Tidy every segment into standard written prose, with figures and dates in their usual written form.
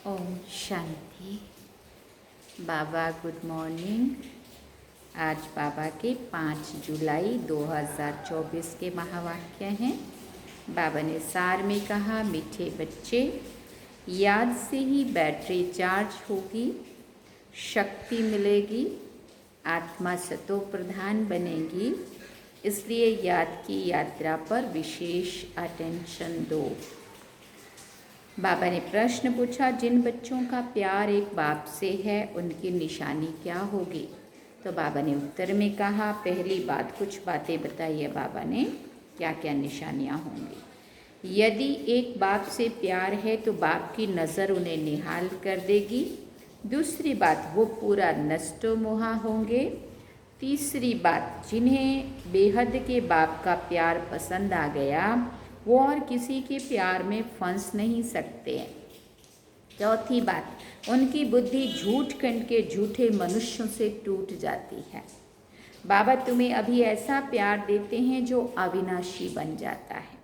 ओम शांति। बाबा good morning. आज बाबा के 5 जुलाई 2024 के महावाक्य हैं। बाबा ने सार में कहा, मीठे बच्चे, याद से ही बैटरी चार्ज होगी, शक्ति मिलेगी, आत्मा सतो प्रधान बनेगी। इसलिए याद की यात्रा पर विशेष अटेंशन दो। बाबा ने प्रश्न पूछा, जिन बच्चों का प्यार एक बाप से है उनकी निशानी क्या होगी? तो बाबा ने उत्तर में कहा, पहली बात, कुछ बातें बताइए बाबा ने, क्या क्या निशानियाँ होंगी। यदि एक बाप से प्यार है तो बाप की नज़र उन्हें निहाल कर देगी। दूसरी बात, वो पूरा नष्टो मोहा होंगे। तीसरी बात, जिन्हें बेहद के बाप का प्यार पसंद आ गया वो और किसी के प्यार में फंस नहीं सकते हैं। चौथी बात, उनकी बुद्धि झूठ कंड के झूठे मनुष्यों से टूट जाती है। बाबा तुम्हें अभी ऐसा प्यार देते हैं जो अविनाशी बन जाता है।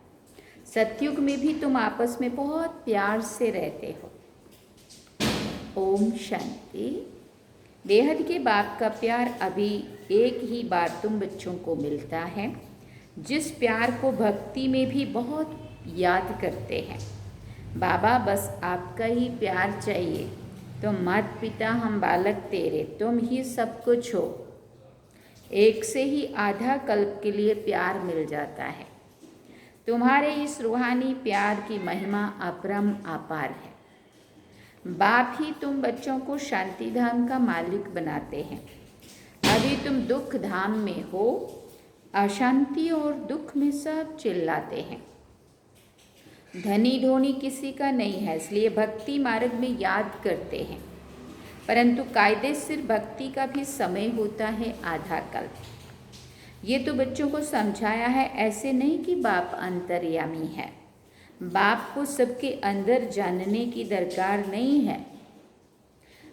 सतयुग में भी तुम आपस में बहुत प्यार से रहते हो। ओम शांति। बेहद के बाप का प्यार अभी एक ही बार तुम बच्चों को मिलता है, जिस प्यार को भक्ति में भी बहुत याद करते हैं। बाबा बस आपका ही प्यार चाहिए। तुम माता पिता, हम बालक तेरे, तुम ही सब कुछ हो। एक से ही आधा कल्प के लिए प्यार मिल जाता है। तुम्हारे इस रूहानी प्यार की महिमा अपरम अपार है। बाप ही तुम बच्चों को शांति धाम का मालिक बनाते हैं। अभी तुम दुख धाम में हो, अशांति और दुख में सब चिल्लाते हैं। धनी ढोनी किसी का नहीं है, इसलिए भक्ति मार्ग में याद करते हैं। परंतु कायदे सिर्फ भक्ति का भी समय होता है आधा कल्प। ये तो बच्चों को समझाया है, ऐसे नहीं कि बाप अंतर्यामी है। बाप को सबके अंदर जानने की दरकार नहीं है।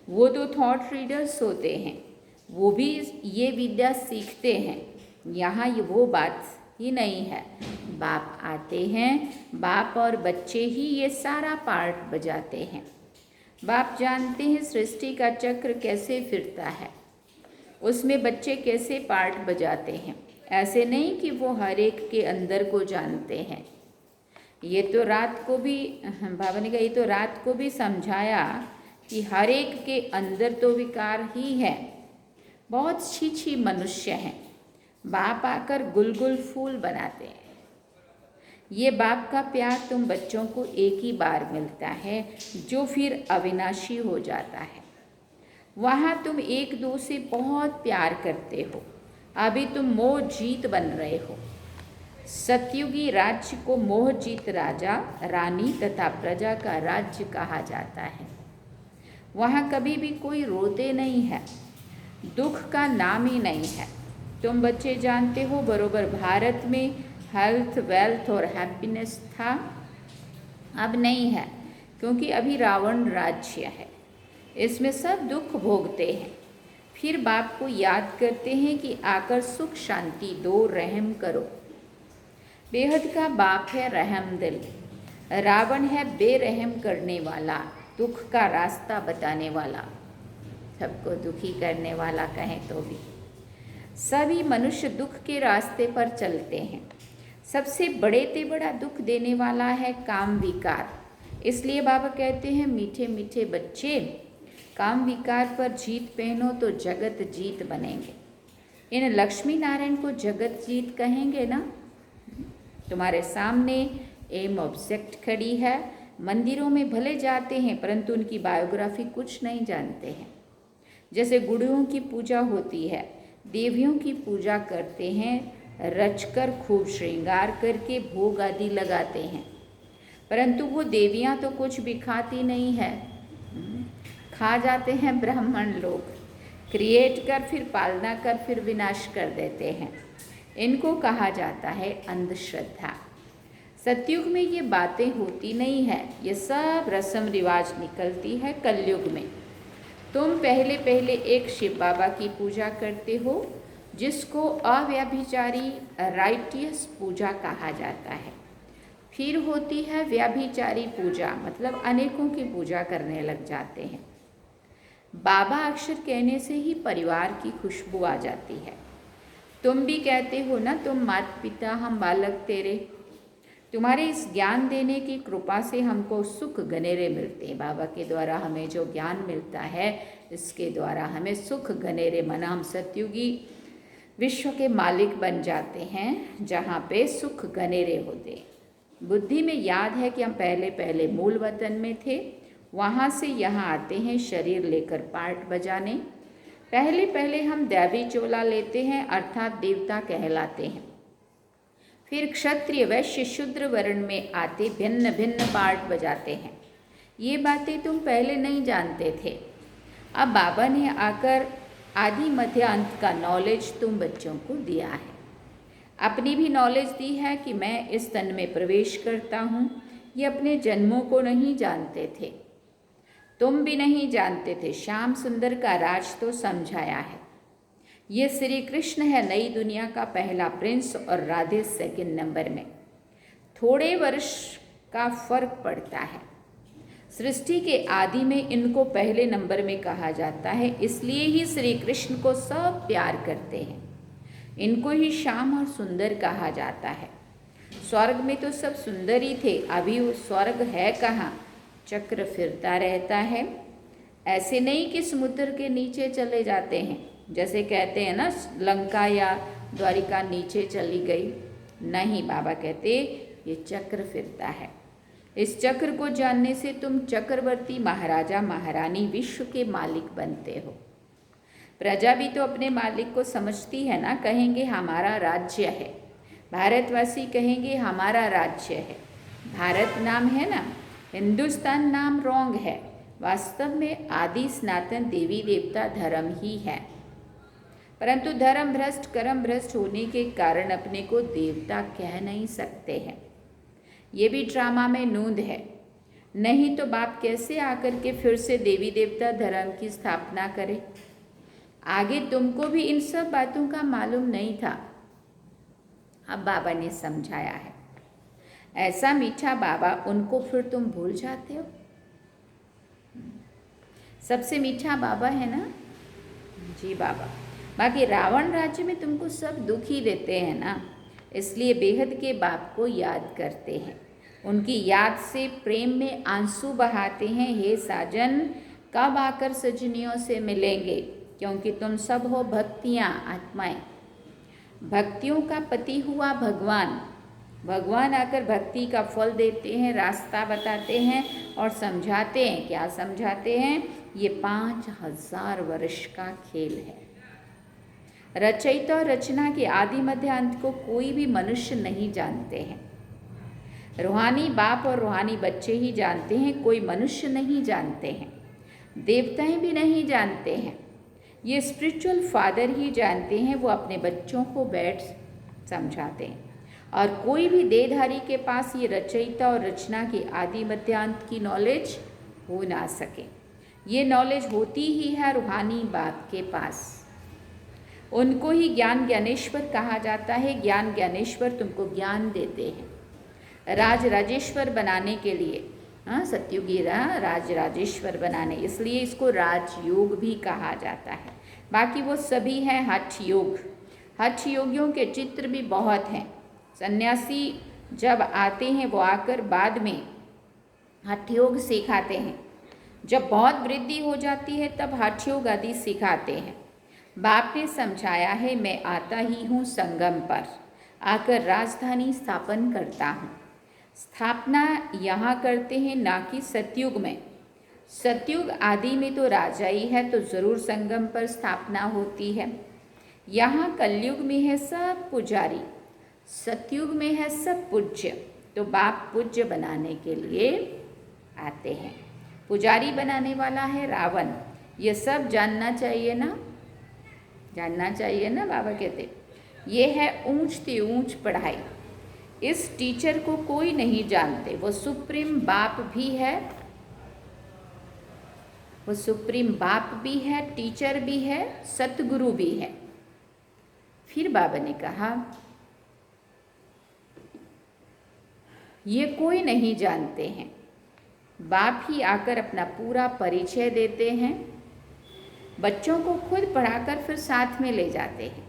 वो तो थॉट रीडर्स होते हैं, वो भी ये विद्या सीखते हैं। यहाँ ये वो बात ही नहीं है। बाप आते हैं, बाप और बच्चे ही ये सारा पार्ट बजाते हैं। बाप जानते हैं सृष्टि का चक्र कैसे फिरता है, उसमें बच्चे कैसे पार्ट बजाते हैं। ऐसे नहीं कि वो हर एक के अंदर को जानते हैं। ये तो रात को भी बाबा ने कहा, ये तो रात को भी समझाया कि हर एक के अंदर तो विकार ही है। बहुत छी मनुष्य हैं। बाप आकर गुलगुल फूल बनाते हैं। ये बाप का प्यार तुम बच्चों को एक ही बार मिलता है, जो फिर अविनाशी हो जाता है। वहाँ तुम एक दो से बहुत प्यार करते हो। अभी तुम मोह जीत बन रहे हो। सतयुगी राज्य को मोह जीत राजा, रानी तथा प्रजा का राज्य कहा जाता है। वहाँ कभी भी कोई रोते नहीं है, दुख का नाम ही नहीं है। तुम बच्चे जानते हो, बरोबर भारत में हेल्थ, वेल्थ और हैप्पीनेस था, अब नहीं है, क्योंकि अभी रावण राज्य है। इसमें सब दुख भोगते हैं। फिर बाप को याद करते हैं कि आकर सुख शांति दो, रहम करो। बेहद का बाप है रहम दिल। रावण है बेरहम करने वाला, दुख का रास्ता बताने वाला, सबको दुखी करने वाला कहें तो भी। सभी मनुष्य दुख के रास्ते पर चलते हैं। सबसे बड़े से बड़ा दुख देने वाला है काम विकार। इसलिए बाबा कहते हैं, मीठे मीठे बच्चे, काम विकार पर जीत पहनो तो जगत जीत बनेंगे। इन लक्ष्मी नारायण को जगत जीत कहेंगे ना। तुम्हारे सामने एम ऑब्जेक्ट खड़ी है। मंदिरों में भले जाते हैं, परंतु उनकी बायोग्राफी कुछ नहीं जानते हैं। जैसे गुरुओं की पूजा होती है, देवियों की पूजा करते हैं, रचकर खूब श्रृंगार करके भोग आदि लगाते हैं, परंतु वो देवियाँ तो कुछ भी खाती नहीं है। खा जाते हैं ब्राह्मण लोग, क्रिएट कर फिर पालना कर फिर विनाश कर देते हैं। इनको कहा जाता है अंधश्रद्धा। सतयुग में ये बातें होती नहीं है, ये सब रस्म रिवाज निकलती है कलयुग में। तुम पहले पहले एक शिव बाबा की पूजा करते हो, जिसको अव्यभिचारी राइटियस पूजा कहा जाता है। फिर होती है व्यभिचारी पूजा, मतलब अनेकों की पूजा करने लग जाते हैं। बाबा अक्षर कहने से ही परिवार की खुशबू आ जाती है। तुम भी कहते हो ना, तुम माता पिता हम बालक तेरे। तुम्हारे इस ज्ञान देने की कृपा से हमको सुख गनेरे मिलते हैं। बाबा के द्वारा हमें जो ज्ञान मिलता है, इसके द्वारा हमें सुख गनेरे, मना हम सतयुगी विश्व के मालिक बन जाते हैं, जहाँ पे सुख गनेरे होते हैं। बुद्धि में याद है कि हम पहले पहले मूल वतन में थे, वहाँ से यहाँ आते हैं शरीर लेकर पार्ट बजाने। पहले पहले हम दैवी चोला लेते हैं, अर्थात देवता कहलाते हैं। फिर क्षत्रिय वैश्य शूद्र वर्ण में आते भिन्न भिन्न पार्ट बजाते हैं। ये बातें तुम पहले नहीं जानते थे। अब बाबा ने आकर आदि मध्य अंत का नॉलेज तुम बच्चों को दिया है। अपनी भी नॉलेज दी है कि मैं इस तन में प्रवेश करता हूँ। ये अपने जन्मों को नहीं जानते थे, तुम भी नहीं जानते थे। श्याम सुंदर का राज तो समझाया है। ये श्री कृष्ण है नई दुनिया का पहला प्रिंस और राधे सेकंड नंबर में। थोड़े वर्ष का फर्क पड़ता है। सृष्टि के आदि में इनको पहले नंबर में कहा जाता है, इसलिए ही श्री कृष्ण को सब प्यार करते हैं। इनको ही श्याम और सुंदर कहा जाता है। स्वर्ग में तो सब सुंदर ही थे, अभी वो स्वर्ग है कहाँ? चक्र फिरता रहता है। ऐसे नहीं कि समुद्र के नीचे चले जाते हैं, जैसे कहते हैं ना लंका या द्वारिका नीचे चली गई। नहीं, बाबा कहते ये चक्र फिरता है। इस चक्र को जानने से तुम चक्रवर्ती महाराजा महारानी विश्व के मालिक बनते हो। प्रजा भी तो अपने मालिक को समझती है ना, कहेंगे हमारा राज्य है। भारतवासी कहेंगे हमारा राज्य है। भारत नाम है ना, हिंदुस्तान नाम रॉन्ग है। वास्तव में आदि सनातन देवी देवता धर्म ही है, परंतु धर्म भ्रष्ट कर्म भ्रष्ट होने के कारण अपने को देवता कह नहीं सकते हैं। ये भी ड्रामा में नूंद है। नहीं तो बाप कैसे आकर के फिर से देवी देवता धर्म की स्थापना करे? आगे तुमको भी इन सब बातों का मालूम नहीं था, अब बाबा ने समझाया है। ऐसा मीठा बाबा, उनको फिर तुम भूल जाते हो। सबसे मीठा बाबा है ना जी बाबा। बाकी रावण राज्य में तुमको सब दुख ही देते हैं ना, इसलिए बेहद के बाप को याद करते हैं। उनकी याद से प्रेम में आंसू बहाते हैं। हे साजन, कब आकर सजनियों से मिलेंगे? क्योंकि तुम सब हो भक्तियाँ, आत्माएं। भक्तियों का पति हुआ भगवान। भगवान आकर भक्ति का फल देते हैं, रास्ता बताते हैं और समझाते हैं। क्या समझाते हैं? ये 5000 वर्ष का खेल है। रचयिता और रचना के आदि मध्य अंत को कोई भी मनुष्य नहीं जानते हैं। रूहानी बाप और रूहानी बच्चे ही जानते हैं, कोई मनुष्य नहीं जानते हैं। देवताएं भी नहीं जानते हैं, ये स्पिरिचुअल फादर ही जानते हैं। वो अपने बच्चों को बैठ समझाते हैं, और कोई भी देहधारी के पास ये रचयिता और रचना के आदि मध्यांत की नॉलेज हो ना सके। ये नॉलेज होती ही है रूहानी बाप के पास। उनको ही ज्ञान ज्ञानेश्वर कहा जाता है। ज्ञान ज्ञानेश्वर तुमको ज्ञान देते हैं राज राजेश्वर बनाने के लिए। हाँ, सतयुगी राज राजेश्वर बनाने, इसलिए इसको राजयोग भी कहा जाता है। बाकी वो सभी हैं हठ योग। हठ योगियों के चित्र भी बहुत हैं। सन्यासी जब आते हैं वो आकर बाद में हठ योग सिखाते हैं। जब बहुत वृद्धि हो जाती है तब हठ योग आदि सिखाते हैं। बाप ने समझाया है, मैं आता ही हूँ संगम पर, आकर राजधानी स्थापन करता हूँ। स्थापना यहाँ करते हैं, ना कि सतयुग में। सतयुग आदि में तो राजा ही है, तो ज़रूर संगम पर स्थापना होती है। यहाँ कलयुग में है सब पुजारी, सतयुग में है सब पूज्य। तो बाप पूज्य बनाने के लिए आते हैं। पुजारी बनाने वाला है रावण। ये सब जानना चाहिए ना, जानना चाहिए ना। बाबा कहते ये है ऊंच से ऊंच पढ़ाई। इस टीचर को कोई नहीं जानते। वो सुप्रीम बाप भी है, वो सुप्रीम बाप भी है, टीचर भी है, सतगुरु भी है। फिर बाबा ने कहा ये कोई नहीं जानते हैं। बाप ही आकर अपना पूरा परिचय देते हैं, बच्चों को खुद पढ़ाकर फिर साथ में ले जाते हैं।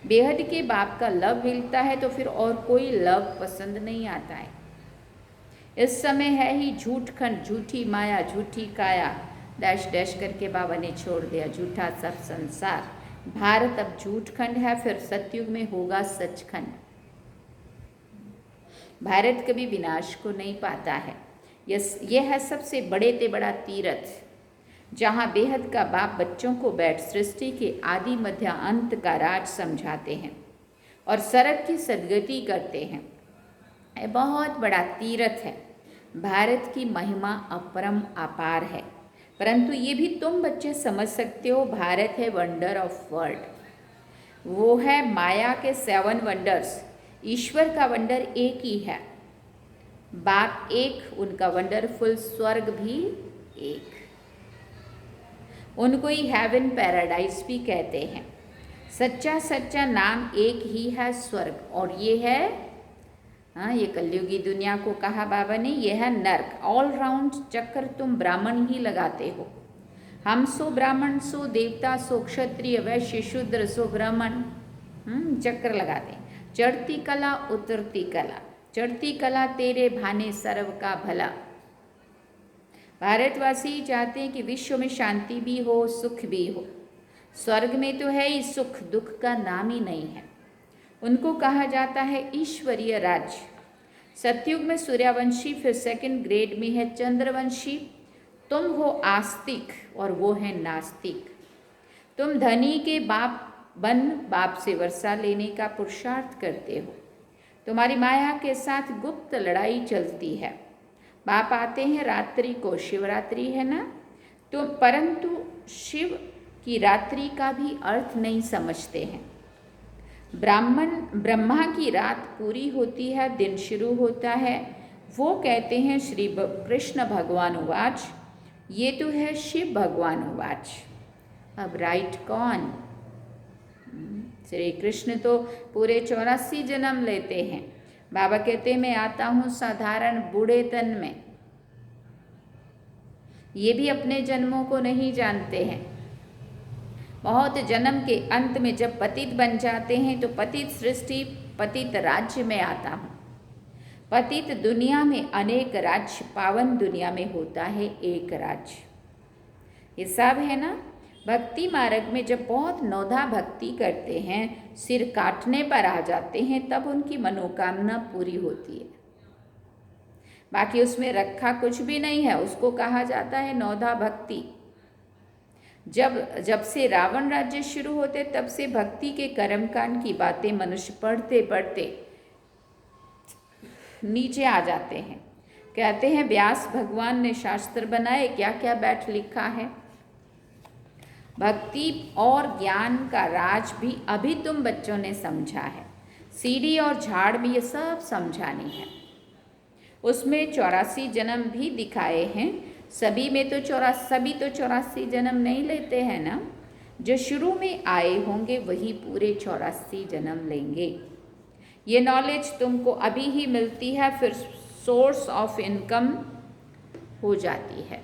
बेहद के बाप का लव मिलता है तो फिर और कोई लव पसंद नहीं आता है। इस समय है ही झूठ खंड, झूठी माया, झूठी काया, डैश डैश करके बाबा ने छोड़ दिया झूठा सब संसार। भारत अब झूठ खंड है, फिर सतयुग में होगा सचखंड। भारत कभी विनाश को नहीं पाता है। यह है सबसे बड़े ते बड़ा तीर्थ, जहाँ बेहद का बाप बच्चों को बैठ सृष्टि के आदि मध्य अंत का राज समझाते हैं और सरग की सदगति करते हैं। यह बहुत बड़ा तीर्थ है। भारत की महिमा अपरम अपार है, परंतु ये भी तुम बच्चे समझ सकते हो, भारत है वंडर ऑफ वर्ल्ड। वो है माया के 7 वंडर्स, ईश्वर का वंडर एक ही है, बाप एक, उनका वंडरफुल स्वर्ग भी एक। उनको ही हेवन पैराडाइज भी कहते हैं। सच्चा सच्चा नाम एक ही है स्वर्ग, और ये है ये कलयुगी दुनिया को कहा बाबा ने, यह है नर्क। ऑल राउंड चक्कर तुम ब्राह्मण ही लगाते हो। हम सो ब्राह्मण, सो देवता, सो क्षत्रिय, वैश्य, शूद्र, सो ब्राह्मण, चक्कर लगाते। चढ़ती कला उतरती कला, चढ़ती कला तेरे भाने सर्व का भला। भारतवासी चाहते हैं कि विश्व में शांति भी हो, सुख भी हो। स्वर्ग में तो है ही सुख, दुख का नाम ही नहीं है। उनको कहा जाता है ईश्वरीय राज्य। सतयुग में सूर्यवंशी, फिर 2nd ग्रेड में है चंद्रवंशी। तुम हो आस्तिक और वो है नास्तिक। तुम धनी के बाप से वर्षा लेने का पुरुषार्थ करते हो। तुम्हारी माया के साथ गुप्त लड़ाई चलती है। बाप आते हैं रात्रि को, शिवरात्रि है ना, तो परंतु शिव की रात्रि का भी अर्थ नहीं समझते हैं। ब्रह्मा की रात पूरी होती है, दिन शुरू होता है। वो कहते हैं श्री कृष्ण भगवान उवाच, ये तो है शिव भगवान उवाच। अब राइट कौन? श्री कृष्ण तो पूरे 84 जन्म लेते हैं। बाबा कहते मैं आता हूँ साधारण बूढ़े तन में। ये भी अपने जन्मों को नहीं जानते हैं। बहुत जन्म के अंत में जब पतित बन जाते हैं तो पतित सृष्टि, पतित राज्य में आता हूँ। पतित दुनिया में अनेक राज्य, पावन दुनिया में होता है एक राज्य। ये सब है ना। भक्ति मार्ग में जब बहुत नौधा भक्ति करते हैं, सिर काटने पर आ जाते हैं, तब उनकी मनोकामना पूरी होती है। बाकी उसमें रखा कुछ भी नहीं है, उसको कहा जाता है नौधा भक्ति। जब से रावण राज्य शुरू होते तब से भक्ति के कर्मकांड की बातें मनुष्य पढ़ते पढ़ते नीचे आ जाते हैं। कहते हैं व्यास भगवान ने शास्त्र बनाए, क्या क्या बैठ लिखा है। भक्ति और ज्ञान का राज भी अभी तुम बच्चों ने समझा है। सीढ़ी और झाड़ भी ये सब समझानी है। उसमें 84 जन्म भी दिखाए हैं। सभी तो 84 जन्म नहीं लेते हैं ना। जो शुरू में आए होंगे वही पूरे 84 जन्म लेंगे। ये नॉलेज तुमको अभी ही मिलती है, फिर सोर्स ऑफ इनकम हो जाती है।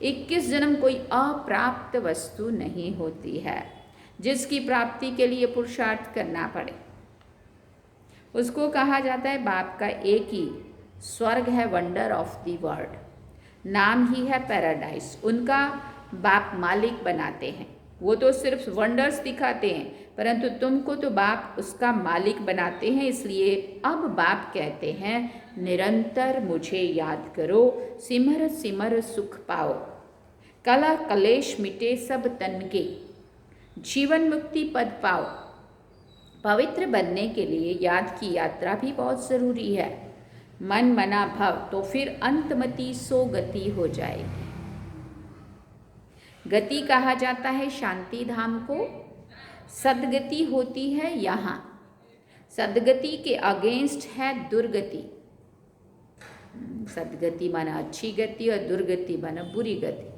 21 जन्म कोई अप्राप्त वस्तु नहीं होती है, जिसकी प्राप्ति के लिए पुरुषार्थ करना पड़े। उसको कहा जाता है बाप का एक ही स्वर्ग है, वंडर ऑफ द वर्ल्ड। नाम ही है पैराडाइज। उनका बाप मालिक बनाते हैं। वो तो सिर्फ वंडर्स दिखाते हैं, परंतु तुमको तो बाप उसका मालिक बनाते हैं। इसलिए अब बाप कहते हैं निरंतर मुझे याद करो, सिमर सिमर सुख पाओ, कला कलेश मिटे सब तन के, जीवन मुक्ति पद पाओ। पवित्र बनने के लिए याद की यात्रा भी बहुत ज़रूरी है। मन मना भव, तो फिर अंतमति सो गति हो जाएगी। गति कहा जाता है शांति धाम को। सदगति होती है यहाँ। सदगति के अगेंस्ट है दुर्गति। सदगति माना अच्छी गति और दुर्गति माना बुरी गति।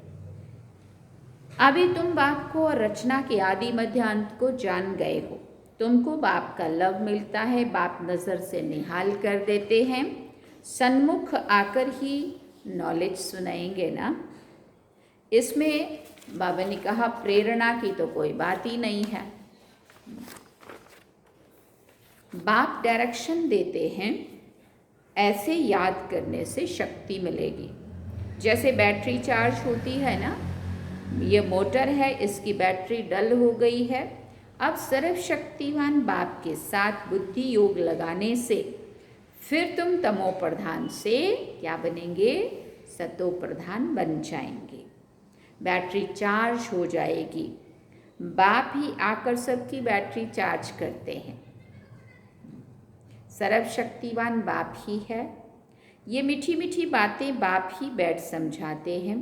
अभी तुम बाप को और रचना के आदि मध्य अंत को जान गए हो। तुमको बाप का लव मिलता है, बाप नज़र से निहाल कर देते हैं, सन्मुख आकर ही नॉलेज सुनाएंगे ना। इसमें बाबा ने कहा प्रेरणा की तो कोई बात ही नहीं है। बाप डायरेक्शन देते हैं, ऐसे याद करने से शक्ति मिलेगी। जैसे बैटरी चार्ज होती है ना, ये मोटर है, इसकी बैटरी डल हो गई है। अब सर्वशक्तिवान बाप के साथ बुद्धि योग लगाने से फिर तुम तमो प्रधान से क्या बनेंगे, सतो प्रधान बन जाएंगे। बैटरी चार्ज हो जाएगी। बाप ही आकर सबकी बैटरी चार्ज करते हैं। सर्वशक्तिवान बाप ही है। ये मीठी मीठी बातें बाप ही बैठ समझाते हैं।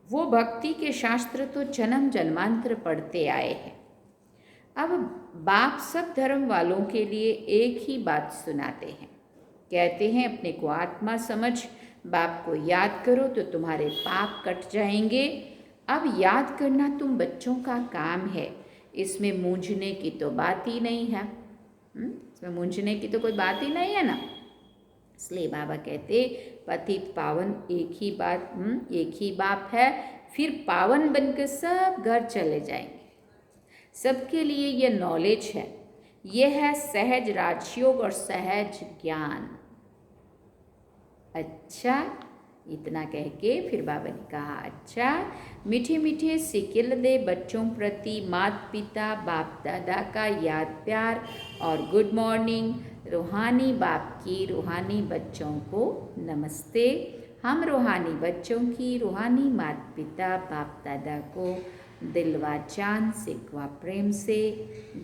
वो भक्ति के शास्त्र तो जन्म जन्मांतर पढ़ते आए हैं। अब बाप सब धर्म वालों के लिए एक ही बात सुनाते हैं। कहते हैं अपने को आत्मा समझ, बाप को याद करो तो तुम्हारे पाप कट जाएंगे। अब याद करना तुम बच्चों का काम है, इसमें मूंझने की तो बात ही नहीं है। इसमें मूंझने की तो कोई बात ही नहीं है ना। इसलिए बाबा कहते पतित पावन एक ही बात, एक ही बाप है, फिर पावन बनकर सब घर चले जाएंगे। सबके लिए ये नॉलेज है, ये है सहज राजयोग और सहज ज्ञान। अच्छा, इतना कह के फिर बाबा ने कहा अच्छा, मीठे मीठे सिकिल दे बच्चों प्रति माता पिता बाप दादा का याद प्यार और गुड मॉर्निंग। रूहानी बाप की रूहानी बच्चों को नमस्ते। हम रूहानी बच्चों की रूहानी माता पिता बाप दादा को दिलवा चांद सिकवा प्रेम से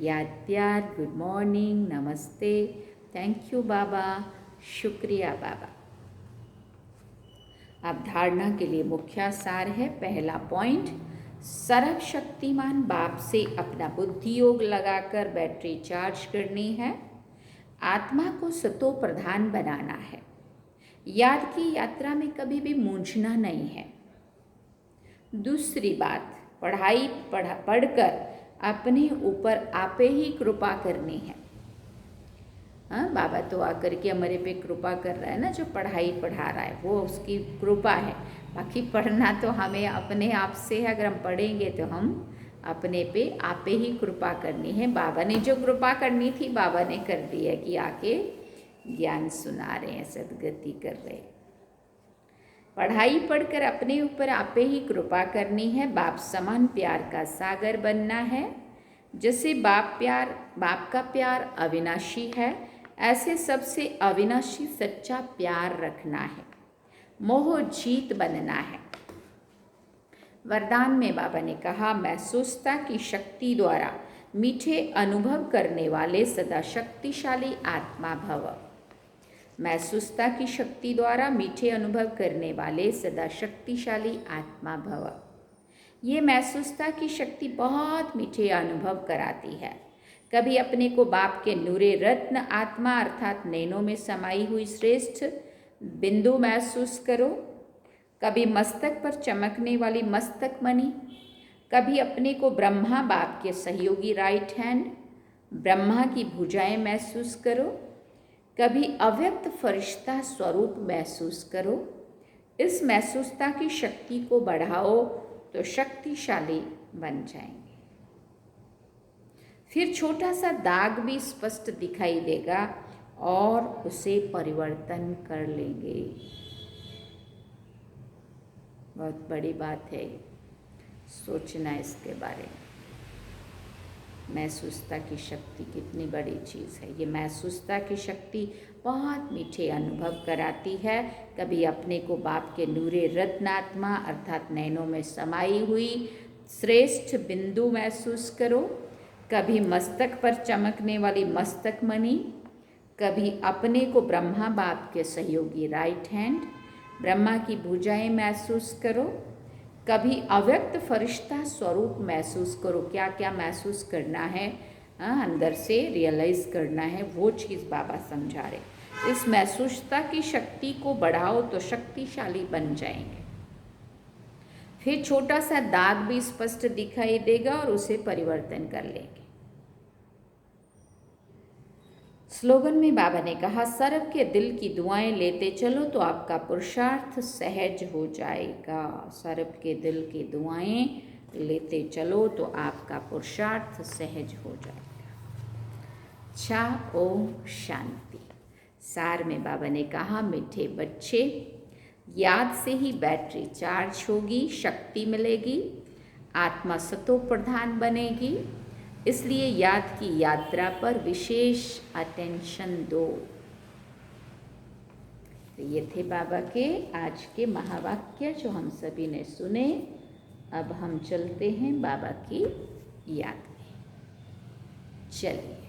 याद प्यार, गुड मॉर्निंग, नमस्ते। थैंक यू बाबा, शुक्रिया बाबा। अब धारणा के लिए मुख्य सार है। पहला पॉइंट, सर्वशक्तिमान बाप से अपना बुद्धि योग लगाकर बैटरी चार्ज करनी है। आत्मा को सतो प्रधान बनाना है। याद की यात्रा में कभी भी मूंझना नहीं है। दूसरी बात, पढ़कर अपने ऊपर आपे ही कृपा करनी है। हाँ, बाबा तो आकर के हमारे पे कृपा कर रहा है ना, जो पढ़ाई पढ़ा रहा है वो उसकी कृपा है। बाकी पढ़ना तो हमें अपने आप से है। अगर हम पढ़ेंगे तो हम अपने पे आपे ही कृपा करनी है। बाबा ने जो कृपा करनी थी बाबा ने कर दी है कि आके ज्ञान सुना रहे हैं, सदगति कर रहे हैं। पढ़ाई पढ़कर अपने ऊपर आपे ही कृपा करनी है। बाप समान प्यार का सागर बनना है। जैसे बाप का प्यार अविनाशी है, ऐसे सबसे अविनाशी सच्चा प्यार रखना है। मोह जीत बनना है। वरदान में बाबा ने कहा, महसूसता की शक्ति द्वारा मीठे अनुभव करने वाले सदा शक्तिशाली आत्मा भव। महसूसता की शक्ति द्वारा मीठे अनुभव करने वाले सदा शक्तिशाली आत्मा भव। ये महसूसता की शक्ति बहुत मीठे अनुभव कराती है। कभी अपने को बाप के नूरे रत्न आत्मा अर्थात नैनों में समाई हुई श्रेष्ठ बिंदु महसूस करो। कभी मस्तक पर चमकने वाली मस्तक मणि, कभी अपने को ब्रह्मा बाप के सहयोगी राइट हैंड ब्रह्मा की भुजाएं महसूस करो। कभी अव्यक्त फरिश्ता स्वरूप महसूस करो। इस महसूसता की शक्ति को बढ़ाओ तो शक्तिशाली बन जाएंगे। फिर छोटा सा दाग भी स्पष्ट दिखाई देगा और उसे परिवर्तन कर लेंगे। बहुत बड़ी बात है, सोचना इसके बारे में। महसूसता की शक्ति कितनी बड़ी चीज़ है। ये महसूसता की शक्ति बहुत मीठे अनुभव कराती है। कभी अपने को बाप के नूरे रत्नात्मा अर्थात नैनों में समाई हुई श्रेष्ठ बिंदु महसूस करो। कभी मस्तक पर चमकने वाली मस्तक मणि, कभी अपने को ब्रह्मा बाप के सहयोगी राइट हैंड ब्रह्मा की भुजाएं महसूस करो। कभी अव्यक्त फरिश्ता स्वरूप महसूस करो। क्या क्या महसूस करना है, अंदर से रियलाइज करना है, वो चीज़ बाबा समझा रहे। इस महसूसता की शक्ति को बढ़ाओ तो शक्तिशाली बन जाएंगे। फिर छोटा सा दाग भी स्पष्ट दिखाई देगा और उसे परिवर्तन कर लेंगे। स्लोगन में बाबा ने कहा, सर्व के दिल की दुआएं लेते चलो तो आपका पुरुषार्थ सहज हो जाएगा। सर्व के दिल की दुआएं लेते चलो तो आपका पुरुषार्थ सहज हो जाएगा। अच्छा, ओम शांति। सार में बाबा ने कहा, मीठे बच्चे, याद से ही बैटरी चार्ज होगी, शक्ति मिलेगी, आत्मा सतो प्रधान बनेगी। इसलिए याद की यात्रा पर विशेष अटेंशन दो। तो ये थे बाबा के आज के महावाक्य जो हम सभी ने सुने। अब हम चलते हैं बाबा की याद में। चलिए।